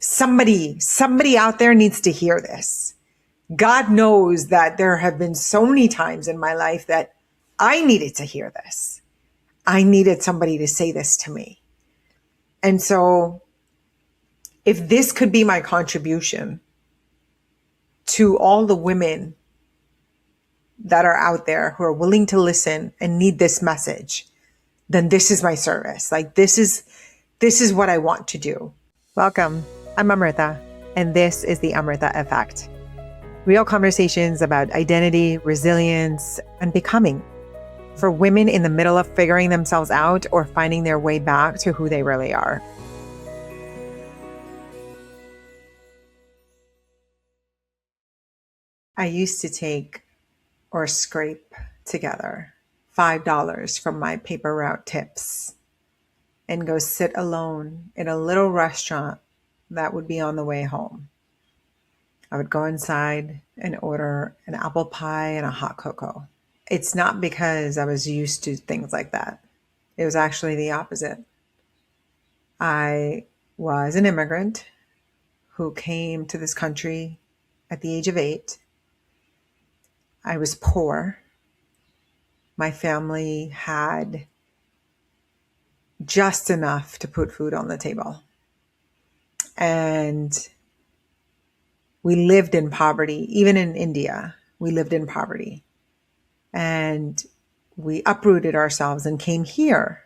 Somebody out there needs to hear this. God knows that there have been so many times in my life that I needed to hear this. I needed somebody to say this to me. And so if this could be my contribution to all the women that are out there who are willing to listen and need this message, then this is my service. Like this is what I want to do. Welcome. I'm Amrita, and this is the Amrita Effect. Real conversations about identity, resilience, and becoming for women in the middle of figuring themselves out or finding their way back to who they really are. I used to take or scrape together $5 from my paper route tips and go sit alone in a little restaurant that would be on the way home. I would go inside and order an apple pie and a hot cocoa. It's not because I was used to things like that. It was actually the opposite. I was an immigrant who came to this country at the age of 8. I was poor. My family had just enough to put food on the table. And we lived in poverty. Even in India, we lived in poverty. And we uprooted ourselves and came here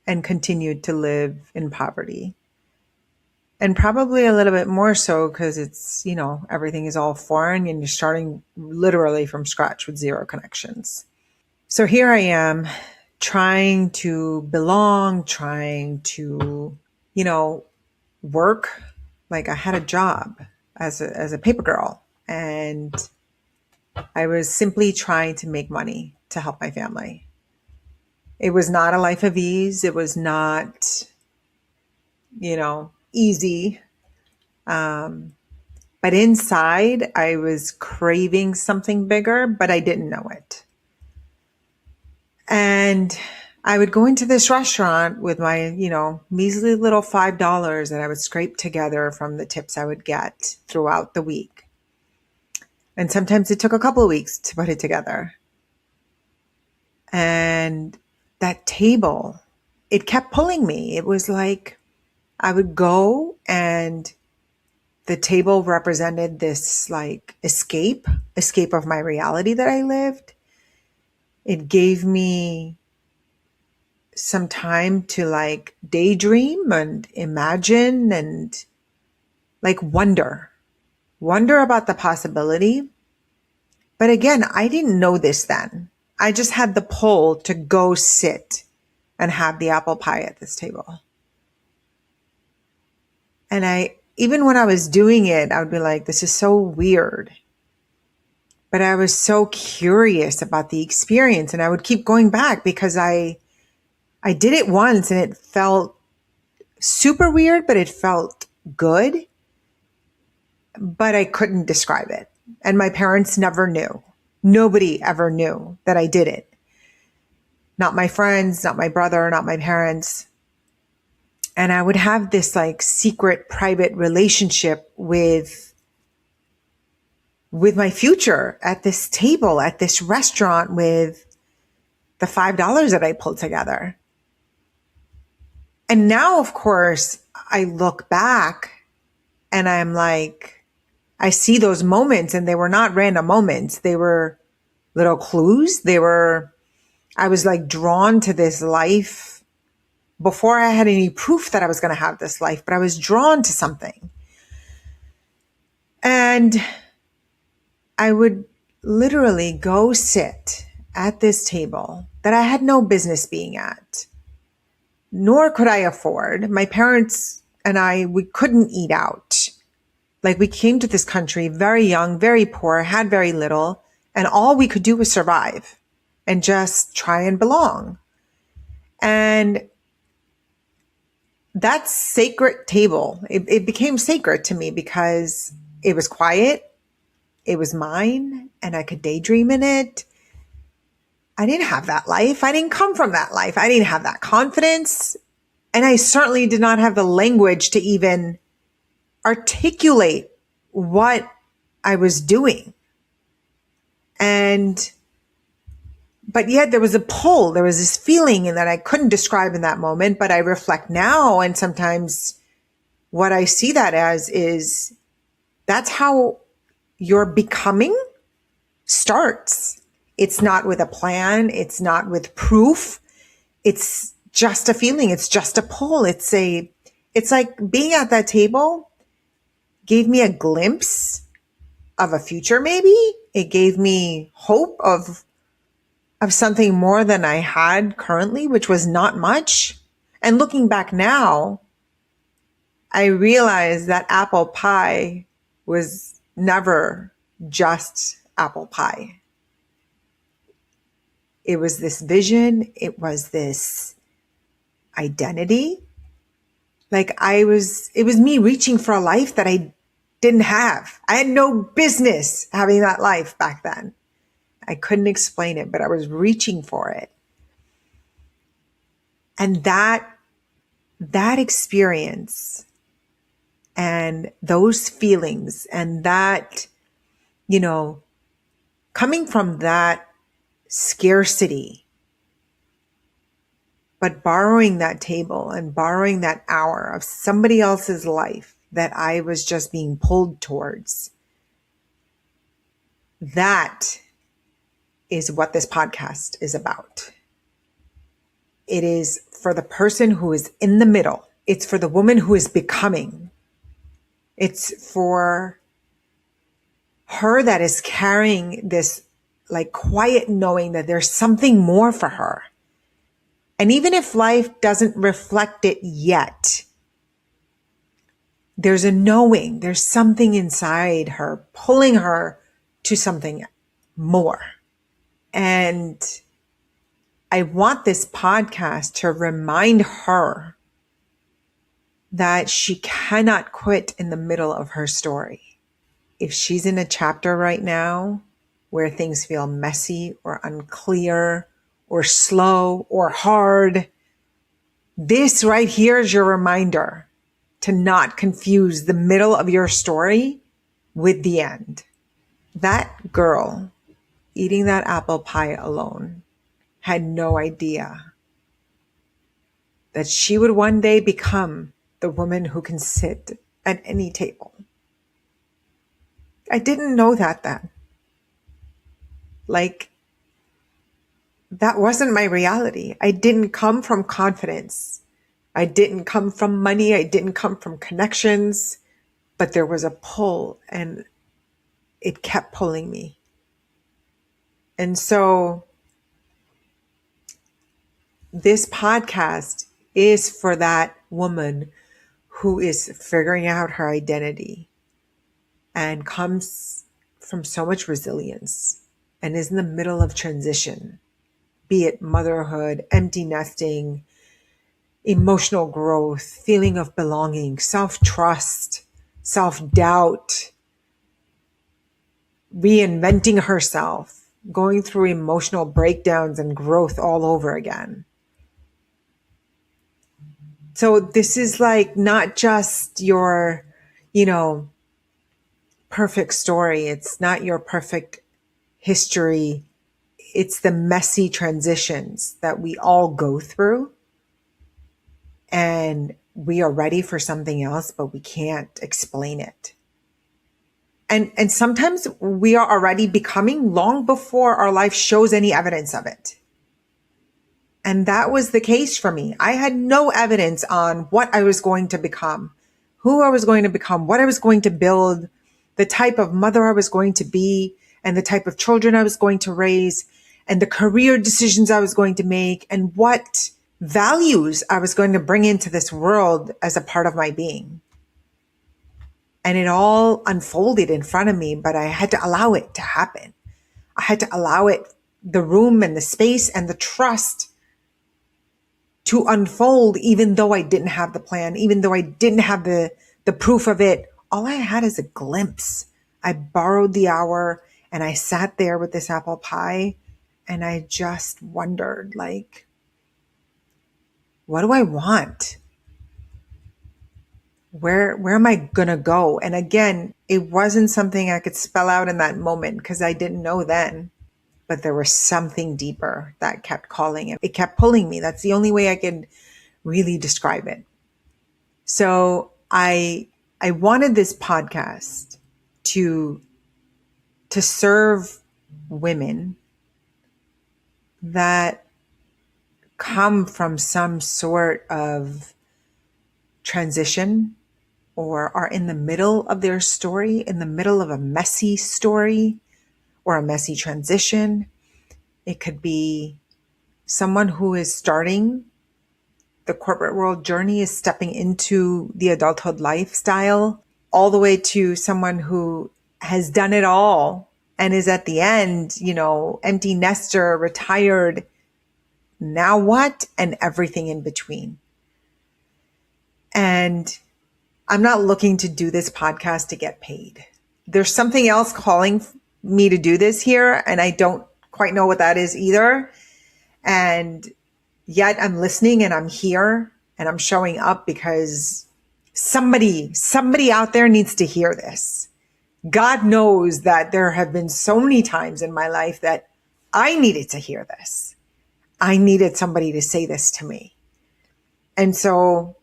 and continued to live in poverty. And probably a little bit more so because it's, everything is all foreign and you're starting literally from scratch with zero connections. So here I am trying to belong, trying to, work. Like I had a job as a paper girl, and I was simply trying to make money to help my family. It was not a life of ease. It was not, easy. But inside I was craving something bigger, but I didn't know it. And I would go into this restaurant with my, measly little $5 that I would scrape together from the tips I would get throughout the week. And sometimes it took a couple of weeks to put it together. And that table, it kept pulling me. It was like I would go and the table represented this like escape of my reality that I lived. It gave me some time to like daydream and imagine and like wonder about the possibility. But again, I didn't know this then. I just had the pull to go sit and have the apple pie at this table. And even when I was doing it, I would be like, this is so weird. But I was so curious about the experience, and I would keep going back because I did it once and it felt super weird, but it felt good. But I couldn't describe it. And my parents never knew. Nobody ever knew that I did it. Not my friends, not my brother, not my parents. And I would have this like secret private relationship with my future at this table, at this restaurant with the $5 that I pulled together. And now, of course, I look back and I'm like, I see those moments, and they were not random moments. They were little clues. I was like drawn to this life before I had any proof that I was going to have this life, but I was drawn to something. And I would literally go sit at this table that I had no business being at, nor could I afford. My parents and we couldn't eat out. Like we came to this country very young, very poor, had very little, and all we could do was survive and just try and belong. And that sacred table, it became sacred to me because it was quiet, it was mine, and I could daydream in it. I didn't have that life. I didn't come from that life. I didn't have that confidence. And I certainly did not have the language to even articulate what I was doing. But yet there was a pull, there was this feeling that I couldn't describe in that moment, but I reflect now. And sometimes what I see that as is that's how your becoming starts. It's not with a plan. It's not with proof. It's just a feeling. It's just a pull. It's like being at that table gave me a glimpse of a future. Maybe it gave me hope of something more than I had currently, which was not much. And looking back now, I realized that apple pie was never just apple pie. It was this vision. It was this identity. Like it was me reaching for a life that I didn't have. I had no business having that life back then. I couldn't explain it, but I was reaching for it. And that experience and those feelings and that, coming from that scarcity, but borrowing that table and borrowing that hour of somebody else's life that I was just being pulled towards, that is what this podcast is about. It is for the person who is in the middle. It's for the woman who is becoming. It's for her that is carrying this like quiet knowing that there's something more for her. And even if life doesn't reflect it yet, there's a knowing, there's something inside her pulling her to something more. And I want this podcast to remind her that she cannot quit in the middle of her story. If she's in a chapter right now where things feel messy or unclear or slow or hard, this right here is your reminder to not confuse the middle of your story with the end. That girl eating that apple pie alone had no idea that she would one day become the woman who can sit at any table. I didn't know that then. Like, that wasn't my reality. I didn't come from confidence. I didn't come from money. I didn't come from connections, but there was a pull and it kept pulling me. And so this podcast is for that woman who is figuring out her identity and comes from so much resilience and is in the middle of transition, be it motherhood, empty nesting, emotional growth, feeling of belonging, self-trust, self-doubt, reinventing herself, going through emotional breakdowns and growth all over again. So this is like not just your, perfect story. It's not your perfect history. It's the messy transitions that we all go through. And we are ready for something else, but we can't explain it. And sometimes we are already becoming long before our life shows any evidence of it. And that was the case for me. I had no evidence on what I was going to become, who I was going to become, what I was going to build, the type of mother I was going to be, and the type of children I was going to raise, and the career decisions I was going to make, and what values I was going to bring into this world as a part of my being. And it all unfolded in front of me, but I had to allow it to happen. I had to allow it, the room and the space and the trust to unfold, even though I didn't have the plan, even though I didn't have the proof of it. All I had is a glimpse. I borrowed the hour and I sat there with this apple pie and I just wondered, like, what do I want? where am I going to go? And again, it wasn't something I could spell out in that moment because I didn't know then, but there was something deeper that kept calling it. It kept pulling me. That's the only way I can really describe it. So I wanted this podcast to serve women that come from some sort of transition or are in the middle of their story, in the middle of a messy story or a messy transition. It could be someone who is starting the corporate world journey, is stepping into the adulthood lifestyle, all the way to someone who has done it all and is at the end, empty nester, retired, now what? And everything in between. And I'm not looking to do this podcast to get paid. There's something else calling me to do this here, and I don't quite know what that is either. And yet I'm listening and I'm here and I'm showing up because somebody out there needs to hear this. God knows that there have been so many times in my life that I needed to hear this. I needed somebody to say this to me. And so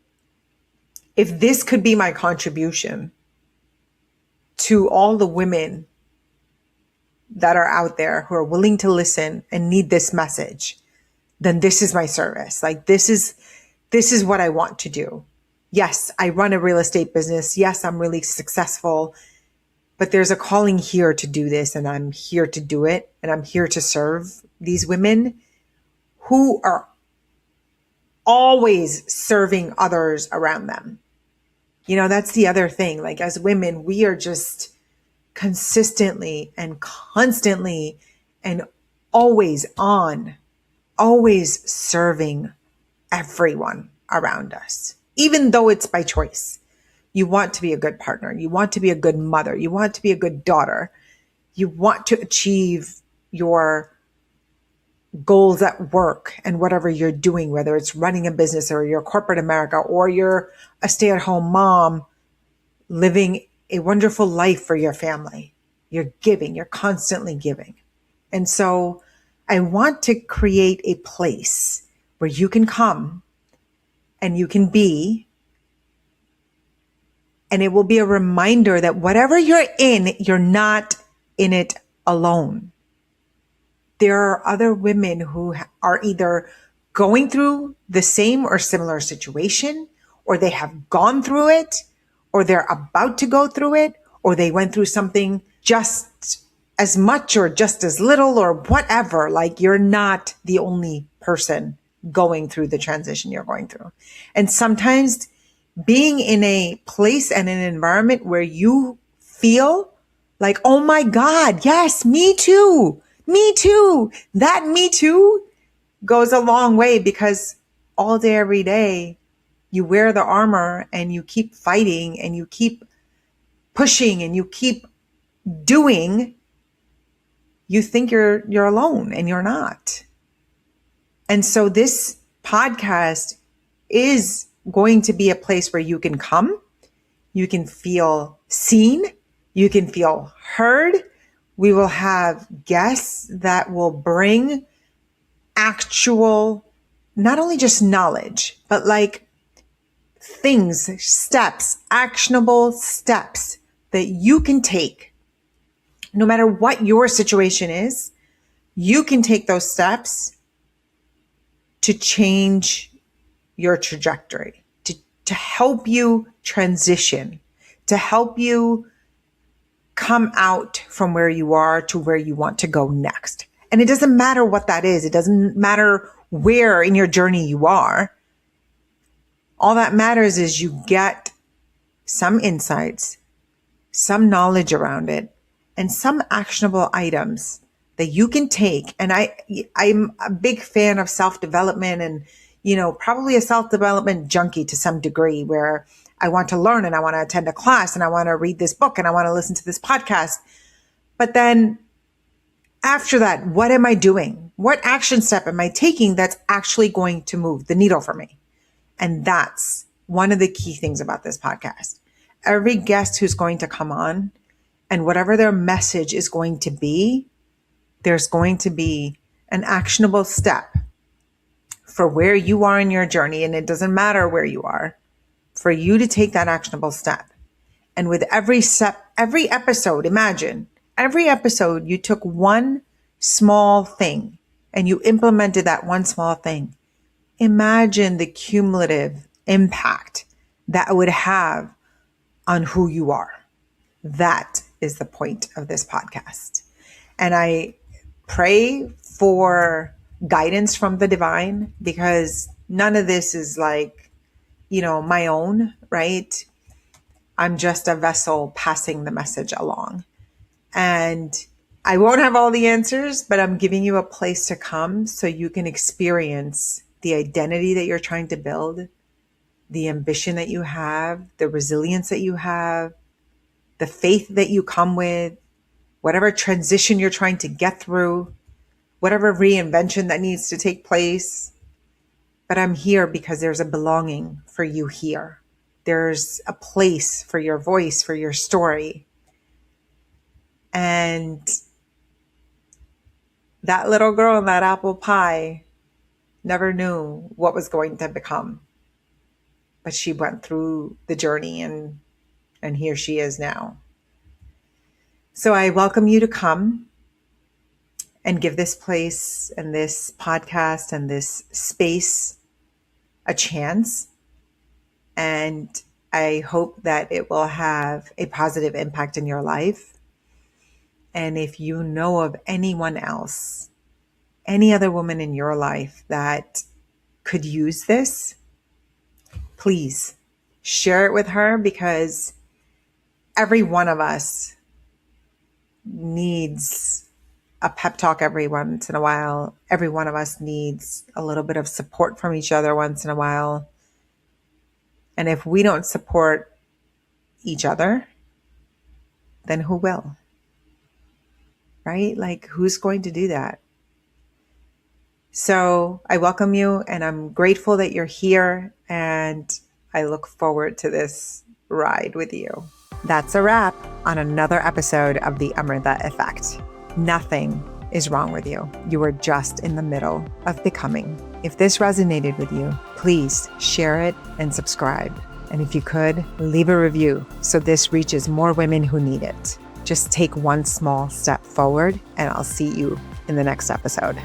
if this could be my contribution to all the women that are out there who are willing to listen and need this message, then this is my service. Like this is what I want to do. Yes, I run a real estate business. Yes, I'm really successful, but there's a calling here to do this, and I'm here to do it. And I'm here to serve these women who are always serving others around them. That's the other thing. Like as women, we are just consistently and constantly and always on, always serving everyone around us, even though it's by choice. You want to be a good partner. You want to be a good mother. You want to be a good daughter. You want to achieve your goals at work and whatever you're doing, whether it's running a business or you're corporate America or you're a stay-at-home mom living a wonderful life for your family. You're giving, you're constantly giving. And so I want to create a place where you can come and you can be, and it will be a reminder that whatever you're in, you're not in it alone. There are other women who are either going through the same or similar situation, or they have gone through it, or they're about to go through it, or they went through something just as much or just as little or whatever. Like you're not the only person going through the transition you're going through. And sometimes being in a place and an environment where you feel like, oh my God, yes, me too. Me too. That me too goes a long way, because all day, every day, you wear the armor and you keep fighting and you keep pushing and you keep doing. You think you're alone, and you're not. And so this podcast is going to be a place where you can come, you can feel seen, you can feel heard. We will have guests that will bring actual, not only just knowledge, but like things, steps, actionable steps that you can take. No matter what your situation is, you can take those steps to change your trajectory, to help you transition, to help you come out from where you are to where you want to go next. And it doesn't matter what that is. It doesn't matter where in your journey you are. All that matters is you get some insights, some knowledge around it, and some actionable items that you can take. And I'm a big fan of self-development and, probably a self-development junkie to some degree, where I want to learn and I want to attend a class and I want to read this book and I want to listen to this podcast. But then after that, what am I doing? What action step am I taking that's actually going to move the needle for me? And that's one of the key things about this podcast. Every guest who's going to come on and whatever their message is going to be, there's going to be an actionable step for where you are in your journey. And it doesn't matter where you are, for you to take that actionable step. And with every step, every episode, imagine every episode you took one small thing and you implemented that one small thing. Imagine the cumulative impact that would have on who you are. That is the point of this podcast. And I pray for guidance from the divine, because none of this is like, my own, right? I'm just a vessel passing the message along. And I won't have all the answers, but I'm giving you a place to come so you can experience the identity that you're trying to build, the ambition that you have, the resilience that you have, the faith that you come with, whatever transition you're trying to get through, whatever reinvention that needs to take place. But I'm here because there's a belonging for you here. There's a place for your voice, for your story. And that little girl in that apple pie never knew what was going to become. But she went through the journey and here she is now. So I welcome you to come and give this place and this podcast and this space a chance. And I hope that it will have a positive impact in your life. And if you know of anyone else, any other woman in your life that could use this, please share it with her, because every one of us needs a pep talk every once in a while. Every one of us needs a little bit of support from each other once in a while. And if we don't support each other, then who will? Right? Like, who's going to do that? So I welcome you, and I'm grateful that you're here, and I look forward to this ride with you. That's a wrap on another episode of The Amrita Effect. Nothing is wrong with you. You are just in the middle of becoming. If this resonated with you, please share it and subscribe. And if you could, leave a review so this reaches more women who need it. Just take one small step forward, and I'll see you in the next episode.